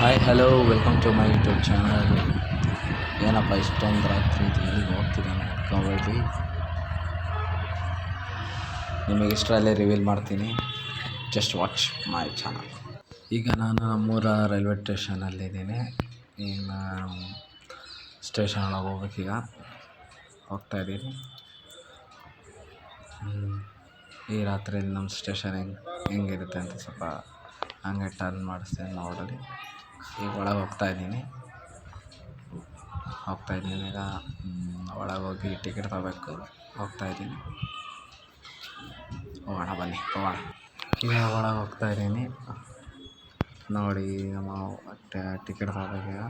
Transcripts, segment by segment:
Hi hello welcome to my YouTube channel. ಏನಪ್ಪ ಇಷ್ಟೊಂದು ರಾತ್ರಿ ಎಲ್ಲಿಗೆ ಹೋಗ್ತಿದ್ದಾನೆ ಅನ್ಕೋಬೇಡಿ, ನಿಮಗೆ ಇಷ್ಟರಲ್ಲೇ ರಿವೀಲ್ ಮಾಡ್ತೀನಿ. Just watch my channel. ಈಗ ನಾನು ನಮ್ಮೂರ ರೈಲ್ವೆ ಸ್ಟೇಷನಲ್ಲಿದ್ದೀನಿ. ಇನ್ನು ಸ್ಟೇಷನ್ ಒಳಗೆ ಹೋಗ್ಬೇಕೀಗ, ಹೋಗ್ತಾಯಿದ್ದೀನಿ. ಈ ರಾತ್ರಿ ನಮ್ಮ ಸ್ಟೇಷನ್ ಹೆಂಗಿರುತ್ತೆ ಅಂತ ಸ್ವಲ್ಪ ಹಂಗೆ ಟರ್ನ್ ಮಾಡಿಸ್ತೇನೆ ನೋಡಲಿ. ಈಗ ಒಳಗೆ ಹೋಗ್ತಾಯಿದ್ದೀನಿ ಈಗ ಒಳಗೆ ಹೋಗಿ ಟಿಕೆಟ್ ತಗೋಬೇಕು. ಹೋಗ್ತಾಯಿದ್ದೀನಿ, ಹೋಗೋಣ ಬನ್ನಿ ಹೋಗೋಣ. ಈಗ ಒಳಗೆ ಹೋಗ್ತಾಯಿದ್ದೀನಿ ನೋಡಿ. ನಮ್ಮ ಟಿಕೆಟ್ ತಗೋಬೇಕೀಗ.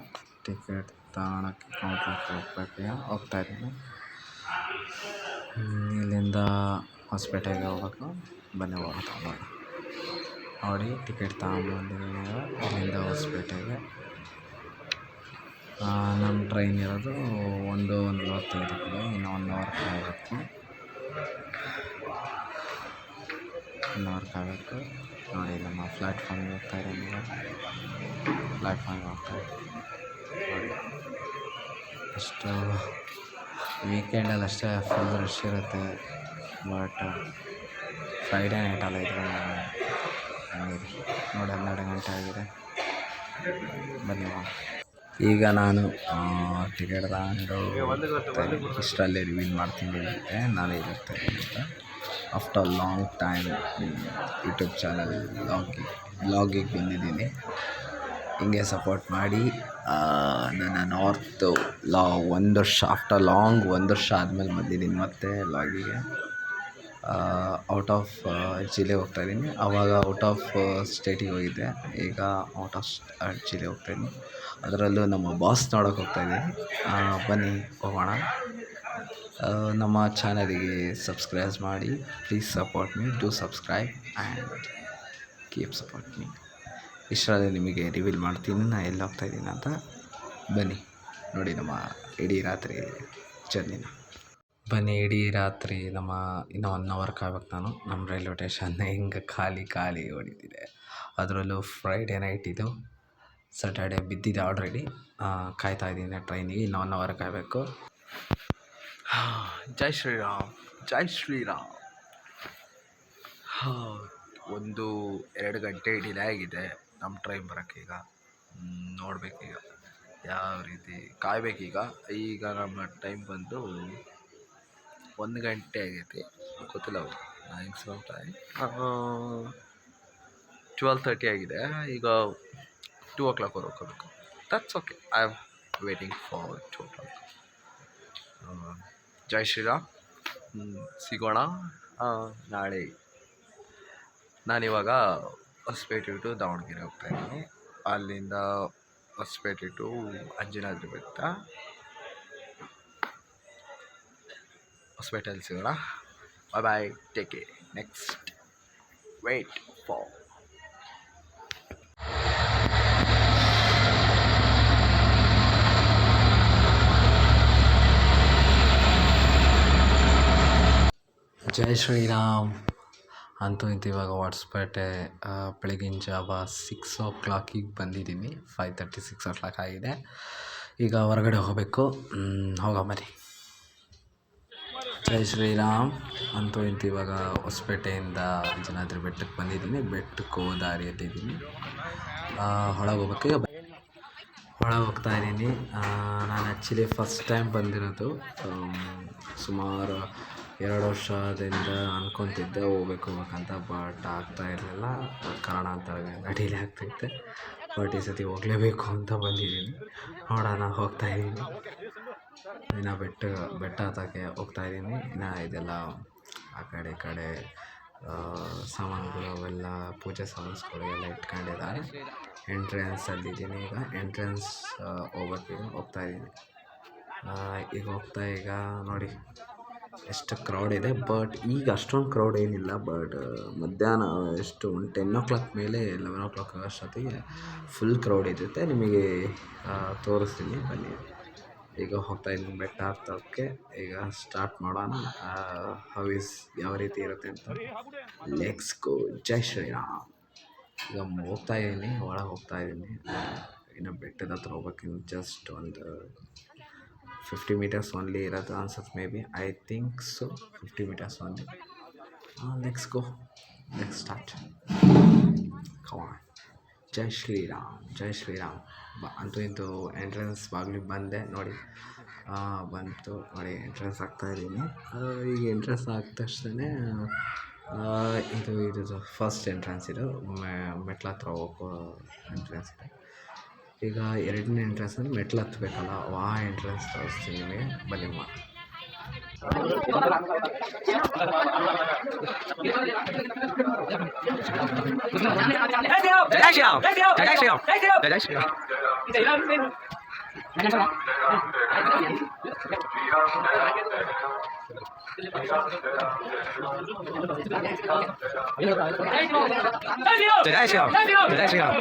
ಟಿಕೆಟ್ ತಗೊಳಕ್ಕೆ ಕೌಂಟ್ರಿಗೆ ಹೋಗ್ಬೇಕೀಗ. ಹೋಗ್ತಾಯಿದ್ದೀನಿ. ಇಲ್ಲಿಂದ ಹೊಸಪೇಟೆಗೆ ಹೋಗ್ಬೇಕು. ಬನ್ನಿ ಹೋಗೋಣ ತಗೊಂಡು ನೋಡಿ. ಟಿಕೆಟ್ ತಗೊಂಬಂದಿದ್ದೀನಿ ಇಲ್ಲಿಂದ ಹೊಸಪೇಟೆಗೆ. ನಮ್ಮ ಟ್ರೈನ್ ಇರೋದು 1:45ಕ್ಕೆ. ಇನ್ನು 1 ಅವರ್ ಕಾಯಬೇಕು. ನೋಡಿ. ನಮ್ಮ ಪ್ಲ್ಯಾಟ್ಫಾರ್ಮ್ಗೆ ಹೋಗ್ತಾಯಿದ್ದೀನಿ. ನೋಡಿ, ಅಷ್ಟು ವೀಕೆಂಡಲ್ಲಿ ಅಷ್ಟೇ ಫುಲ್ ರಶ್ ಇರುತ್ತೆ. ಬಟ್ ಫ್ರೈಡೇ ನೈಟಲ್ಲ ಇದ್ರೆ ನೋಡಿ 12 ಗಂಟೆ ಆಗಿದೆ. ಬನ್ನಿ ಈಗ ನಾನು ಟಿಕೆಟ್ ತಗೊಂಡು ಇಷ್ಟರಲ್ಲೇ ರಿವೀಲ್ ಮಾಡ್ತೀನಿ ಅಂತೆ ನಾನು ಇರುತ್ತೆ ಅಂತ. After long time YouTube channel ಬ್ಲಾಗಿಗೆ ಬಂದಿದ್ದೀನಿ. ಹಿಂಗೆ ಸಪೋರ್ಟ್ ಮಾಡಿ. ನನ್ನ ನಾರ್ತು 1 ವರ್ಷ ಆಫ್ಟರ್ ಲಾಂಗ್ 1 ವರ್ಷ ಆದಮೇಲೆ ಬಂದಿದ್ದೀನಿ ಮತ್ತೆ ಲಾಗಿಗೆ. ಔಟ್ ಆಫ್ ಜಿಲ್ಲೆ ಹೋಗ್ತಾಯಿದ್ದೀನಿ. ಆವಾಗ ಔಟ್ ಆಫ್ ಸ್ಟೇಟಿಗೆ ಹೋಗಿದ್ದೆ. ಈಗ ಔಟ್ ಆಫ್ ಜಿಲ್ಲೆ ಹೋಗ್ತಾಯಿದ್ದೀನಿ. ಅದರಲ್ಲೂ ನಮ್ಮ ಬಾಸ್ ನೋಡೋಕೆ ಹೋಗ್ತಾಯಿದ್ದೀನಿ. ಬನ್ನಿ ಹೋಗೋಣ. ನಮ್ಮ ಚಾನಲಿಗೆ ಸಬ್ಸ್ಕ್ರೈಬ್ ಮಾಡಿ. Please support me. Do subscribe and keep support me. ಇಷ್ಟರಲ್ಲಿ ನಿಮಗೆ ರಿವೀಲ್ ಮಾಡ್ತೀನಿ ನಾನು ಎಲ್ಲಿ ಹೋಗ್ತಾಯಿದ್ದೀನಿ ಅಂತ. ಬನ್ನಿ ನೋಡಿ ನಮ್ಮ ಇಡೀ ರಾತ್ರಿ ಜರ್ನಿನ. ಬನ್ನಿ ಇಡೀ ರಾತ್ರಿ ಇನ್ನೂ 1 ಅವರ್ ಕಾಯ್ಬೇಕು ನಾನು. ನಮ್ಮ ರೈಲ್ವೆ ಸ್ಟೇಷನ್ ಹೆಂಗೆ ಖಾಲಿ ಹೊಡಿತಿದೆ. ಅದರಲ್ಲೂ ಫ್ರೈಡೇ ನೈಟ್ ಇದು. ಸ್ಯಾಟರ್ಡೇ ಬಿದ್ದಿದೆ ಆಲ್ರೆಡಿ. ಕಾಯ್ತಾಯಿದ್ದೀನಿ ಟ್ರೈನಿಗೆ. ಇನ್ನೂ 1 ಅವರ್ ಕಾಯಬೇಕು. ಜೈ ಶ್ರೀರಾಮ್, ಜೈ ಶ್ರೀರಾಮ್. 1-2 ಗಂಟೆ ಡಿಲೇ ಆಗಿದೆ ನಮ್ಮ ಟ್ರೈನ್ ಬರೋಕ್ಕೀಗ. ನೋಡಬೇಕೀಗ ಯಾವ ರೀತಿ ಕಾಯಬೇಕೀಗ. ಈಗ ನಮ್ಮ ಟೈಮ್ ಬಂದು 1 ಗಂಟೆ ಆಗೈತಿ. ಗೊತ್ತಿಲ್ಲ ಮ್ಯಾಕ್ಸಿಮಮ್ ಟೈಮ್ 12:30 ಆಗಿದೆ. ಈಗ 2 o'clock ಹೋಗ್ಬೇಕು. That's okay. I am waiting for 2 o'clock. ಜೈ ಶ್ರೀರಾಮ್. ಸಿಗೋಣ ನಾಳೆ. ನಾನಿವಾಗ ಹೊಸಪೇಟೆ ಟು ದಾವಣಗೆರೆ ಹೋಗ್ತಾಯಿದ್ದೀನಿ. ಅಲ್ಲಿಂದ ಹೊಸಪೇಟೆ ಟು ಅಂಜನಾದ್ರಿ ಬೆಟ್ಟ. ಹೊಸಪೇಟೆಯಲ್ಲಿ ಸಿಗೋಣ. Bye, take care. Next wait for. ಜೈ ಶ್ರೀರಾಮ್. ಅಂತೂ ಇಂತೂ ಇವಾಗ ಹೊಸಪೇಟೆ ಬೆಳಗಿನ ಜಾವ 6 o'clock ಬಂದಿದ್ದೀನಿ. 5:30 6 o'clock ಆಗಿದೆ. ಈಗ ಹೊರಗಡೆ ಹೋಗಬೇಕು. ಹೋಗಮರಿ. ಜೈ ಶ್ರೀರಾಮ್. ಅಂತೂ ಇಂತೂ ಇವಾಗ ಹೊಸಪೇಟೆಯಿಂದ ಅಂಜನಾದ್ರಿ ಬೆಟ್ಟಕ್ಕೆ ಬಂದಿದ್ದೀನಿ. ಬೆಟ್ಟಕ್ಕೆ ಹೋಗೋ ದಾರಿಯಲ್ಲಿದ್ದೀನಿ. ಒಳಗೆ ಹೋಗ್ಬೇಕು. ಒಳಗೆ ಹೋಗ್ತಾಯಿದ್ದೀನಿ. ನಾನು ಆ್ಯಕ್ಚುಲಿ ಫಸ್ಟ್ ಟೈಮ್ ಬಂದಿರೋದು. ಸುಮಾರು 2 ವರ್ಷದಿಂದ ಅಂದ್ಕೊತಿದ್ದೆ ಹೋಗ್ಬೇಕಂತ. ಬಟ್ ಆಗ್ತಾಯಿರಲಿಲ್ಲ. ಕಾರಣಾಂತರಗಳಿಂದ ಡಿಲೇ ಆಗ್ತೈತೆ. ಬಟ್ ಈ ಸತಿ ಹೋಗಲೇಬೇಕು ಅಂತ ಬಂದಿದ್ದೀನಿ. ನೋಡೋಣ, ಹೋಗ್ತಾಯಿದ್ದೀನಿ. ಇನ್ನು ಬೆಟ್ಟ ಹತ್ತಕ್ಕೆ ಹೋಗ್ತಾಯಿದ್ದೀನಿ. ಇನ್ನು ಇದೆಲ್ಲ ಆ ಕಡೆ ಸಾಮಾನುಗಳು ಅವೆಲ್ಲ ಪೂಜೆ ಸಾಮಾನುಗಳು ಎಲ್ಲ ಇಟ್ಕೊಂಡಿದ್ದಾರೆ. ಎಂಟ್ರೆನ್ಸಲ್ಲಿದ್ದೀನಿ ಈಗ. ಎಂಟ್ರೆನ್ಸ್ ಹೋಗ್ತಾಯಿದ್ದೀನಿ. ಈಗ ನೋಡಿ ಎಷ್ಟು ಕ್ರೌಡ್ ಇದೆ. ಬಟ್ ಈಗ ಅಷ್ಟೊಂದು ಕ್ರೌಡ್ ಏನಿಲ್ಲ. ಬಟ್ ಮಧ್ಯಾಹ್ನ ಎಷ್ಟು 10 o'clock ಮೇಲೆ 11 o'clock ಅಷ್ಟೊತ್ತಿಗೆ ಫುಲ್ ಕ್ರೌಡ್ ಇರುತ್ತೆ. ನಿಮಗೆ ತೋರಿಸ್ತೀನಿ ಬನ್ನಿ. ಈಗ ಹೋಗ್ತಾಯಿದ್ದೀನಿ ಬೆಟ್ಟ ಹತ್ತೋಕ್ಕೆ. ಈಗ ಸ್ಟಾರ್ಟ್ ಮಾಡೋಣ. ಯಾವ ರೀತಿ ಇರುತ್ತೆ ಅಂತ. Let's go. ಜೈ ಶ್ರೀರಾಮ್. ಈಗ ಹೋಗ್ತಾಯಿದ್ದೀನಿ, ಒಳಗೆ ಹೋಗ್ತಾಯಿದ್ದೀನಿ. ಇನ್ನು ಬೆಟ್ಟದ ಹತ್ರ ಹೋಗ್ಬೇಕಿನ್ನು ಜಸ್ಟ್ ಒಂದು 50 ಮೀಟರ್ಸ್ ಓನ್ಲಿ ಇರೋದು ಅನ್ಸುತ್ತೆ may be I think so 50 metres only. Let's go, let's start. Come on. ಜೈ ಶ್ರೀರಾಮ್, ಜೈ ಶ್ರೀರಾಮ್. ಅಂತೂ ಇಂತೂ ಎಂಟ್ರೆನ್ಸ್ ಬಾಗಿಲಿಗೆ ಬಂದೆ ನೋಡಿ. ಬಂತು ನೋಡಿ, ಎಂಟ್ರೆನ್ಸ್ ಆಗ್ತಾಯಿದ್ದೀನಿ. ಈಗ ಎಂಟ್ರೆನ್ಸ್ ಆದ ತಕ್ಷಣ ಇದು ಫಸ್ಟ್ ಎಂಟ್ರೆನ್ಸ್. ಇದು ಮೆಟ್ಲ ಹತ್ರ ಹೋಗೋ ಎಂಟ್ರೆನ್ಸ್ ಇದೆ. ಈಗ ಎರಡನೇ ಎಂಟ್ರೆನ್ಸ್ ಅಂದರೆ ಮೆಟ್ಲು ಹತ್ಬೇಕಲ್ಲ, ಆ ಎಂಟ್ರೆನ್ಸ್ ತೋರಿಸ್ತೀನಿ ನಿಮಗೆ, ಬನ್ನಿ ಮಾ. ಜೈ ಶ್ರೀರಾಮ್, ಜೈ ಶ್ರೀರಾಮ್.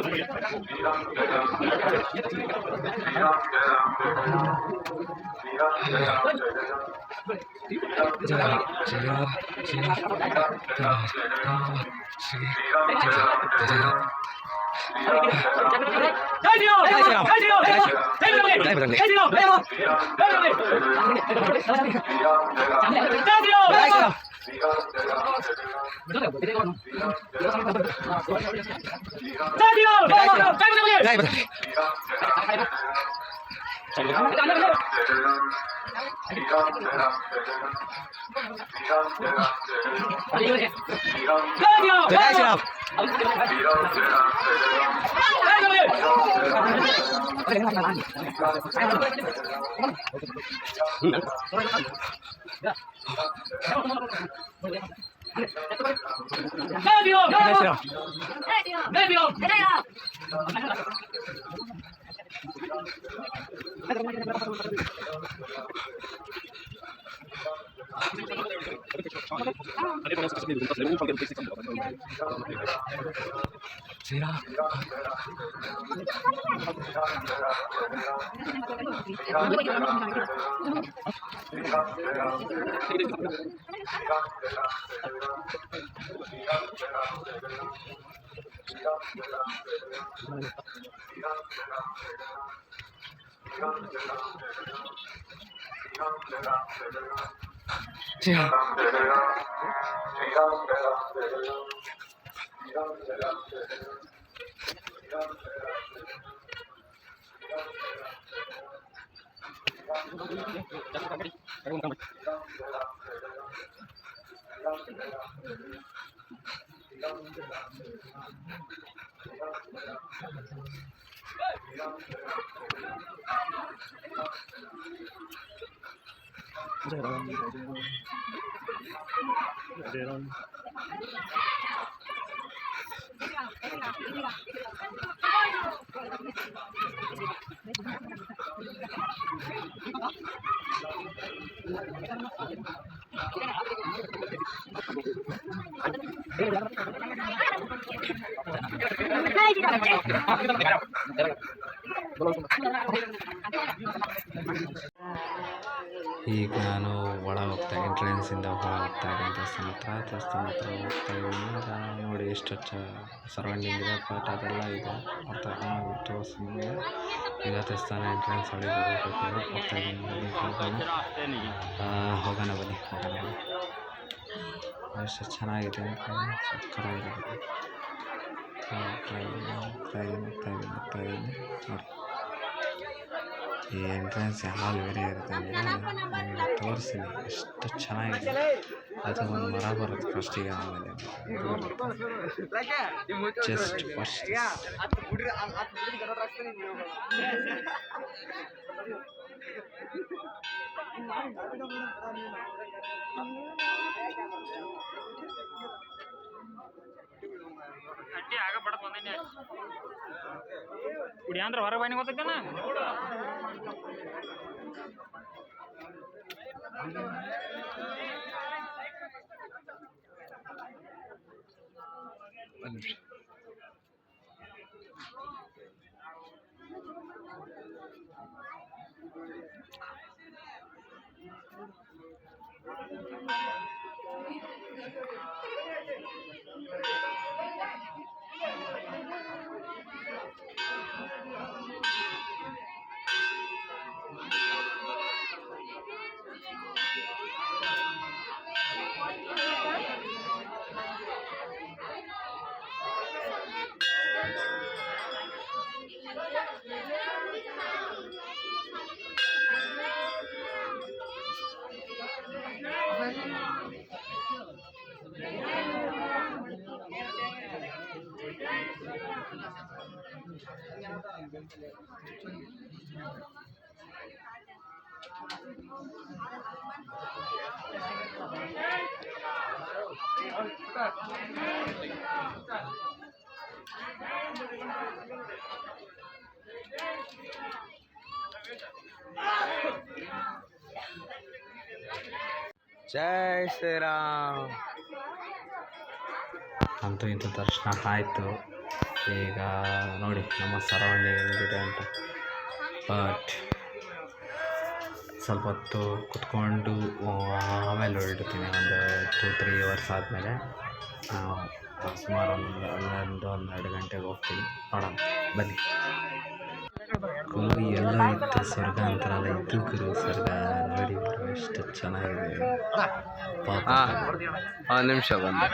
ಈಗ ನಾನು ಒಳ ಹೋಗ್ತಾ ಎಂಟ್ರೆನ್ಸಿಂದ ಹೊರ ಹೋಗ್ತಾ ಇದ್ದೀನಿ. ದೇವಸ್ಥಾನ ಹತ್ರ ಹೋಗ್ತಾ ಇದ್ದೀನಿ. ನೋಡಿ ಎಷ್ಟು ಸರೌಂಡಿಂಗ್ ಇದೆ, ಬಟ್ ಅದೆಲ್ಲ ಇದೆ ಅರ್ಥ ತೋರಿಸ್ತೀನಿ. ಈಗ ದೇವಸ್ಥಾನ ಎಂಟ್ರೆನ್ಸ್ ಒಳಗೆ ಹೋಗ್ತಾ ಇದ್ದೀನಿ. ಹೋಗೋಣ ಬನ್ನಿ, ಹೋಗೋಣ. ಎಷ್ಟು ಚೆನ್ನಾಗಿದೆ, ಸಕ್ಕತ್ತಾಗಿದೆ. ಹೋಗ್ತಾ ಇದ್ದೀನಿ ನೋಡಿ. ಈ ಎಂಟ್ರೆನ್ಸ್ ಹಾಲ್ ಬೇರೆ ಇರುತ್ತೆ ಅಂದರೆ ತೋರಿಸ್ತೀನಿ ಎಷ್ಟು ಚೆನ್ನಾಗಿದೆ. ಅದು ಒಂದು ಮರ ಬರುತ್ತೆ ಫಸ್ಟಿಗೆ, ಆಮೇಲೆ ಜಸ್ಟ್ ಫಸ್ಟ್ ಅಡ್ಡಿ ಆಗಬಾರ್ದು ಬಂದೇನೆ ಕುಡಿ ಅಂದ್ರೆ ಹೊರಗೆ ಬನ್ನಿ ಗೊತ್ತಕ್ಕನ ಜೈ ಶ್ರೀರಾಮ್. ಅಂತೂ ಇಂಥ ದರ್ಶನ ಆಯಿತು. ಈಗ ನೋಡಿ ನಮ್ಮ ಸರೌಂಡಿಂಗ್ ಹೆಂಗಿದೆ ಅಂತ. ಬಟ್ ಸ್ವಲ್ಪ ಹೊತ್ತು ಕುತ್ಕೊಂಡು ಆಮೇಲೆ ಹೊರಡ್ತೀನಿ. ಒಂದು 2-3 ಅವರ್ಸ್ ಆದಮೇಲೆ ಸುಮಾರು ಒಂದು 12 ಗಂಟೆಗೆ ಹೋಗ್ತೀನಿ. ನೋಡೋಣ ಬನ್ನಿ. ಗುರು ಎಲ್ಲ ಇತ್ತು ಸ್ವರ್ಗ ಅಂತಾರಲ್ಲ, ಇದು ಗುರು ಸ್ವರ್ಗ. ನೋಡಿ ಗುರು ಎಷ್ಟು ಚೆನ್ನಾಗಿದೆ. ಪಾಪ ಒಂದು ನಿಮಿಷ ಬಂದು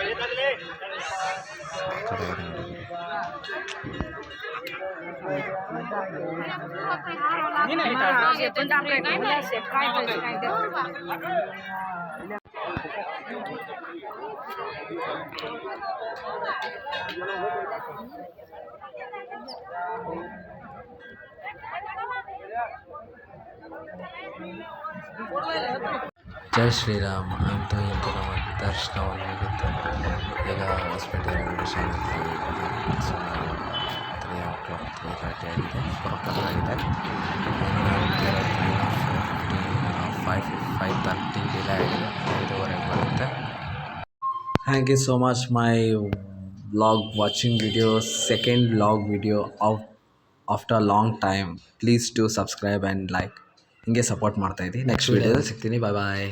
ಜೈ ಶ್ರೀರಾಮ್. ಅಂತೂ ಇಂತೂ ನಮ್ಮ ದರ್ಶನವನ್ನು ಮುಗಿತು. ಈಗ ಹಾಸ್ಪಿಟಲ್ ಅಡ್ಮಿಷನ್ ಇರ್ತೀವಿ. ಸುಮಾರು 3:30 ಆಗಿದೆ. 4 ಆಗಿದೆ. 5:30 ಡಿಲೇ ಆಗಿದೆ. 5:15 ಬರುತ್ತೆ. Thank you so much my vlog watching video. Second vlog video after long time. Please to subscribe and like. ಹಿಂಗೆ ಸಪೋರ್ಟ್ ಮಾಡ್ತಾಯಿದ್ದೀನಿ. ನೆಕ್ಸ್ಟ್ ವೀಡಿಯೋದಲ್ಲಿ ಸಿಗ್ತೀನಿ. ಬಾಯ್ ಬಾಯ್.